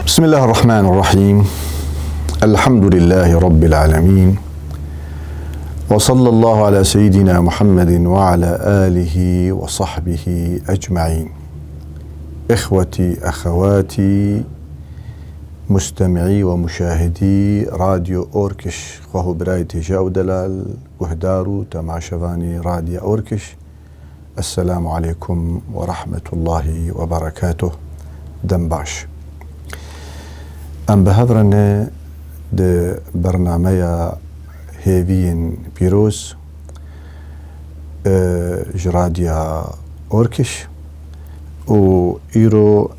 بسم الله الرحمن الرحيم. الحمد لله رب العالمين، وصلى الله على سيدنا محمد وعلى آله وصحبه أجمعين. إخوتي أخواتي مستمعي ومشاهدي راديو أوركش، وهو برايتي جاو دلال وهدارو تماشفاني راديو أوركش. السلام عليكم ورحمة الله وبركاته. دنباش ام بهذرنا د برنامج هيفين بيروز جراديا أوركش و إيرو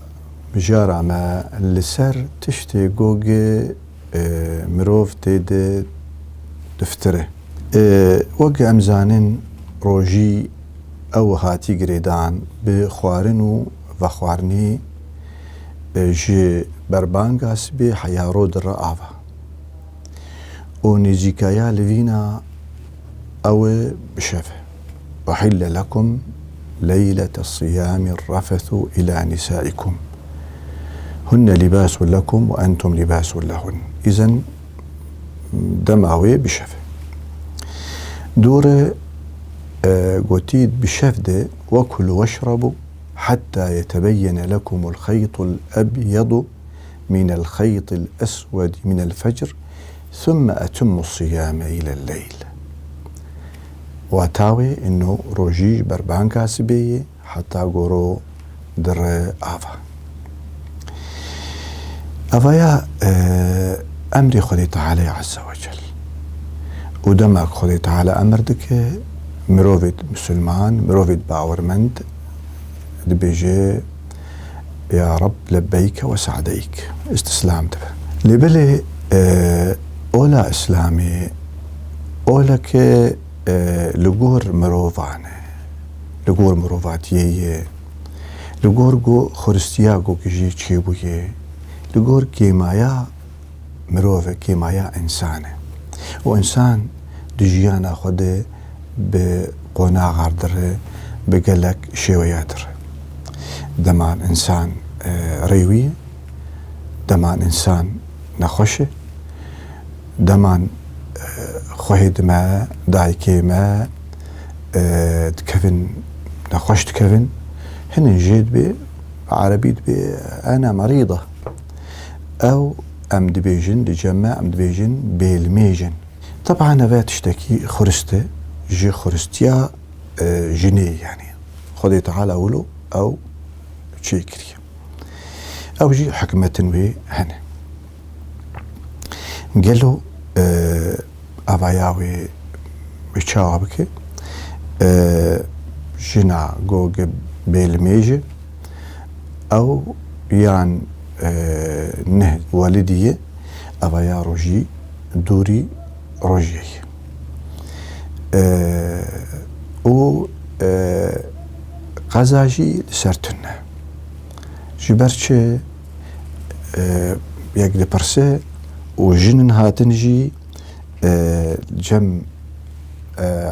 بجارة ما لسر تشتي جوجي مروف تيد دفتره وقع أمزانين روجي أو هاتي قريدان بخوارنو وخوارني جي بربانغاس بي حيارو در آفا و نزيكايا لفينا أو بشفه. أحل لكم ليلة الصيام الرفث إلى نسائكم هن لباس لكم وأنتم لباس لهن. إذن دماوي بشفه دور قوتيد بشفده وكلوا واشربوا حتى يتبين لكم الخيط الأبيض من الخيط الأسود من الفجر ثم أتموا الصيام إلى الليل. واتاوي إنه روجيج بربانكا سبيه حتى قورو در آفا أفايا أمري خدي تعالى عز وجل ودمك خدي تعالى أمردك مروفيد مسلمان مروفيد باورمند دبيجي يا رب لبيك وسعديك استسلامت لبلي أولا إسلامي أولا كي لغور مروفانه لغور مروفاتيه لغور جو خريستياغو كجي تشيبويه لغور كيمايا مروفه كيمايا إنسانه وإنسان دجيانا خده بقونا غاردره بقلك شوياتر دمان إنسان ريوي دمان إنسان نخوشه دمان خوهد ما دايكي ما تكفن نخوش تكفن هن جيد بي عربيت بي أنا مريضة أو أم دبيجن لجمع أم دبيجن بالميجن. طبعا نبات تشتكي خرسته جي خرستيا جنيه يعني خدي تعالى أولو أو تشيكري أو جي حكمة وي هنا قالوا أباياوي بيتشاوبك جنا جوج بالميجي أو يان نه والدية أبايا روجي دوري روجي و غزاجي لسرتنا جبرتش يقدر برسه وجنن هاتنجي جم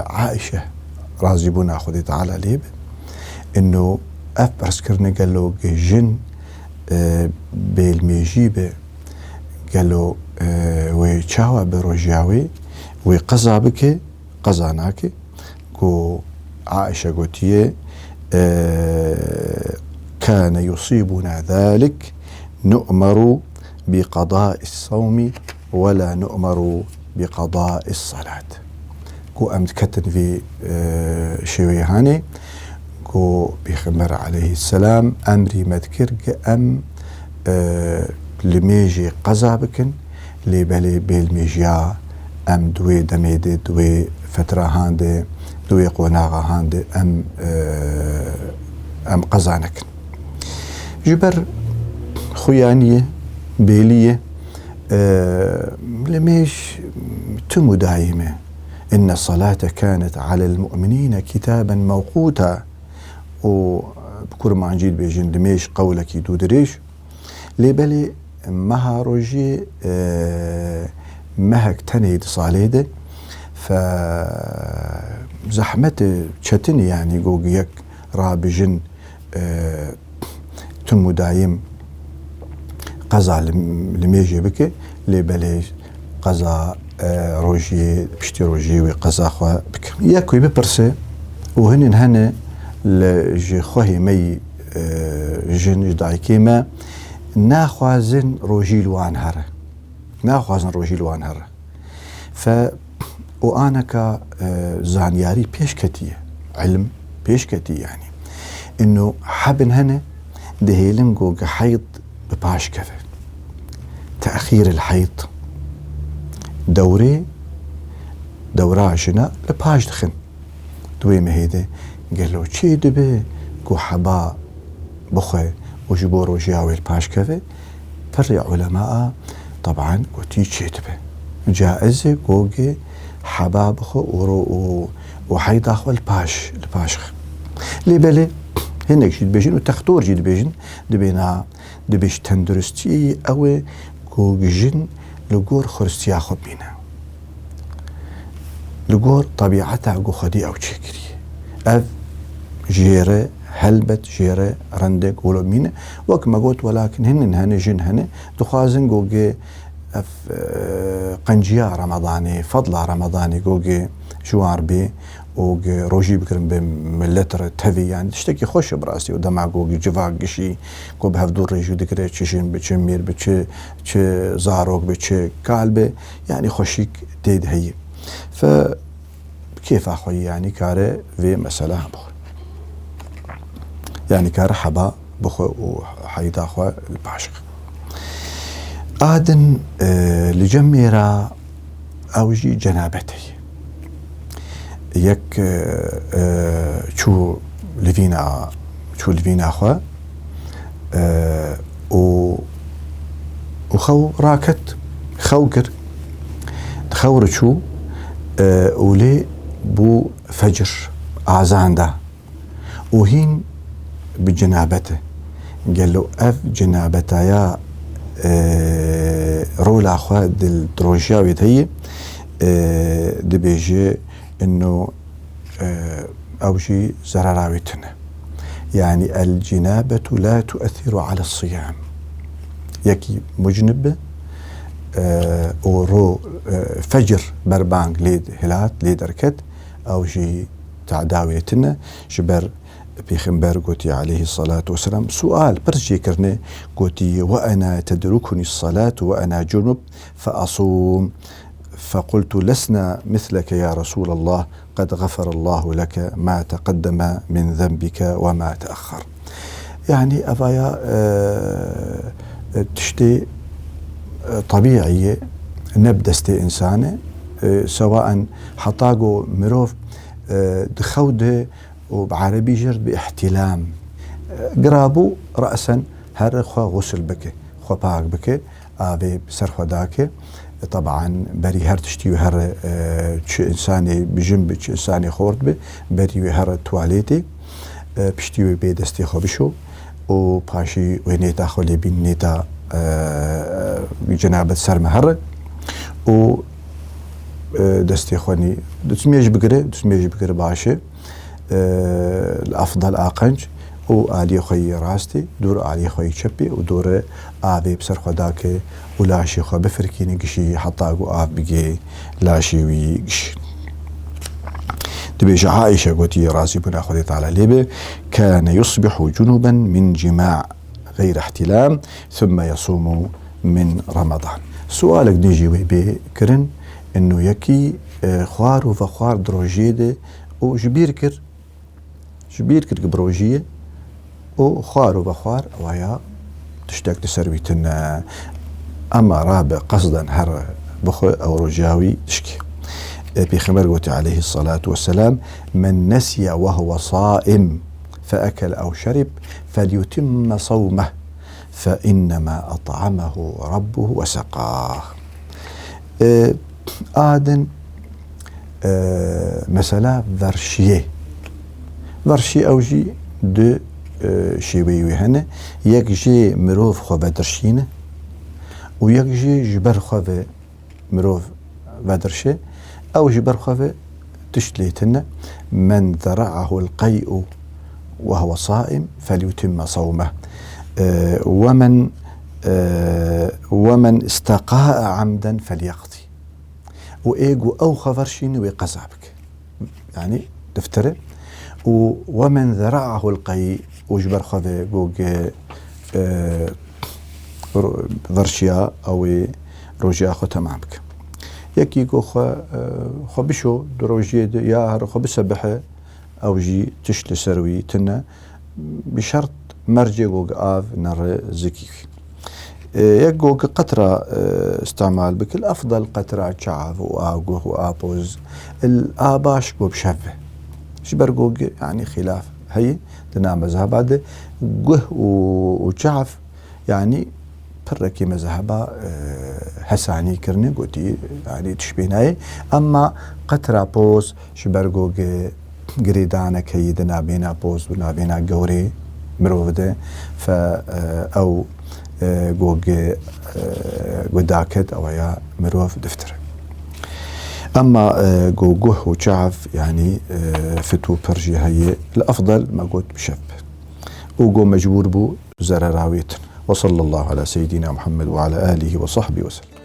عائشة رازي بنا خدي تعالى ليب إنه أفرس كرني قالوا جن بالميجيبة قالوا ويتشاوى بروجياوي ويقزا بك قزاناك كو عائشة قوتيه كان يصيبنا ذلك نؤمر بقضاء الصوم ولا نؤمر بقضاء الصلاة. كو أمد كتن في شويهاني كو بيخمر عليه السلام أمري مذكر أم لميجي قزابكن لبالي بالميجيا أم دوي دميد دوي فترة هاندي دوي قوناغا هاندي أم قزانكن جبر خيانية بيلية لميش تمو دايمة إن الصلاة كانت على المؤمنين كتابا موقوتا وبكور ما نجيد بيجين لميش قولك يدودريش لبالي مها روجي مهك تنيد صاليده فزحمة تشتني يعني جوجيك رابجن تم دايم قزا لميجي بك لبلي قزا روجي بشتي روجي وقزا خوا بك ياكوي ببرسي وهن هنا لجي خوهي مي جن جدعي كيما ناخوازن روجي لوان هره ناخوازن روجي لوان هره ف وأنا كزانياري بيشكتية علم بيشكتي يعني إنه حبن هنا دهيلن جوج حيض بباش كذا تأخير الحيض دورة جنا لباش دخن دوي مهيدة قال له شي دبي جو حبا بخي وجبور وجاوي الباش كذا فرع علماء طبعا قلتي شي دبي جائزة جوجي حباب خو وحيد اخو الباشخ لي بالي هناك جيد بيجن وتختور جيد بيجن دبينا دبيش تندرستي او كوجن لغور خرستي اخو بينا لغور طبيعتها جو خدي او تشكري اف جيره هلبت جيره رندك ولو مينا وكما قلت ولكن هن جن هن تخازن جوجي قنجيا رمضاني فضل رمضاني جوجي جوار بي وجي روجي بكرم بملتر تهذي يعني تشتكي خوش براسي ودمع جوجي جفاق قشي كو بهفدور ريجو دكري تشين بتش مير بتش زاروك بتش كالبي يعني خوشيك تيد هي ف كيف اخوي يعني كاره في مسألة بخو يعني كاره حبا بخو وحيدا اخوة الباشق آدن لجميرا أوجي جنابتي يك شو لفينا أخوا وخو راكت خوكر تخور شو ولي بو فجر آذان دا وهين بجنابته قال له أف جنابتا يا رولا أخوة الدروجياوي هي دبيجي إنه أوجي زراراويتنا يعني الجنابة لا تؤثر على الصيام يكي مجنب ورو فجر بربانج ليد هلات ليد ركت أوجي تعداويتنا شبر بيخنبر قوتي عليه الصلاة والسلام سؤال برجي كرني قوتي وأنا تدركني الصلاة وأنا جنب فأصوم فقلت لسنا مثلك يا رسول الله قد غفر الله لك ما تقدم من ذنبك وما تأخر يعني أفايا تشتي طبيعية نبدستي إنسانة سواء حطاقو مروف دخوده وبعربي جرد باحتلام قرابو رأسا هر خوا غسل بك خوا باق بك آبي بسرخوا داك طبعا بري هر تشتيو هر تش إنساني بجنب تش إنساني خورد بي بري هر تواليتي بشتيو بيدستي خو بشو وباشي وينيتا خو لبين نيتا جنابة سرمة هر و دستي خواني دسميج بقري باشي الأفضل آقنج وآلي خوي راستي دور آلي خوي شبي ودور آبي بسر خداك ولاشي خو بفركيني قشي حطاقو آب بقي لاشي ويقش دبيج عائشة قوتي راسي بن أخذي تعالى ليبه كان يصبح جنوبا من جماع غير احتلام ثم يصوم من رمضان سؤالك ديجي بكرن انه يكي خوار وفخوار دروجيده وجبيركر بروجيه وخوار وبخوار ويا تشتاق تسرويتنا اما رابع قصدا هر بخو او رجاوي تشكي بخمر قوتي عليه الصلاة والسلام من نسي وهو صائم فأكل أو شرب فليتم صومه فإنما أطعمه ربه وسقاه آدن مثلا ورشي أوجي دو شيوي هنا يكجي مروف خو بدرشينه ويكجي جبر خو مروف بدرشه أو جبر خو تشتليتنا من ذرعه القيء وهو صائم فليتم صومه ومن ومن استقاء عمدا فليقضي وإيجو أو خفرشين ويقزعبك يعني دفتره ومن ذرعه القي وجبر خذ جوج ذرشيا أو روجيا خو تمامك يكي جو خو بشو دروجي يا خو بسبحه أو جي تشل سروي تنا بشرط مرجع جوج آف نر زكي يجو قطرة استعمال بك الأفضل قطرة شعف وآجو وآبوز الآباش جو بشبه شبر جوج يعني خلاف هي تنا مذهب بعد جه وشعف يعني بركي مذهبا حساني كرني قلتي يعني تشبيناي أما قطرة بوز شبر جوج قريدانا كيدنا بينا بوز ولا بينا جوري مروفده أو جوج وداكت أو يا مروف دفتر أما جوجه وشعف يعني فتو برجي هي الأفضل ما قلت بشب وجو مجبور بو زرراويت وصلى الله على سيدنا محمد وعلى آله وصحبه وسلم.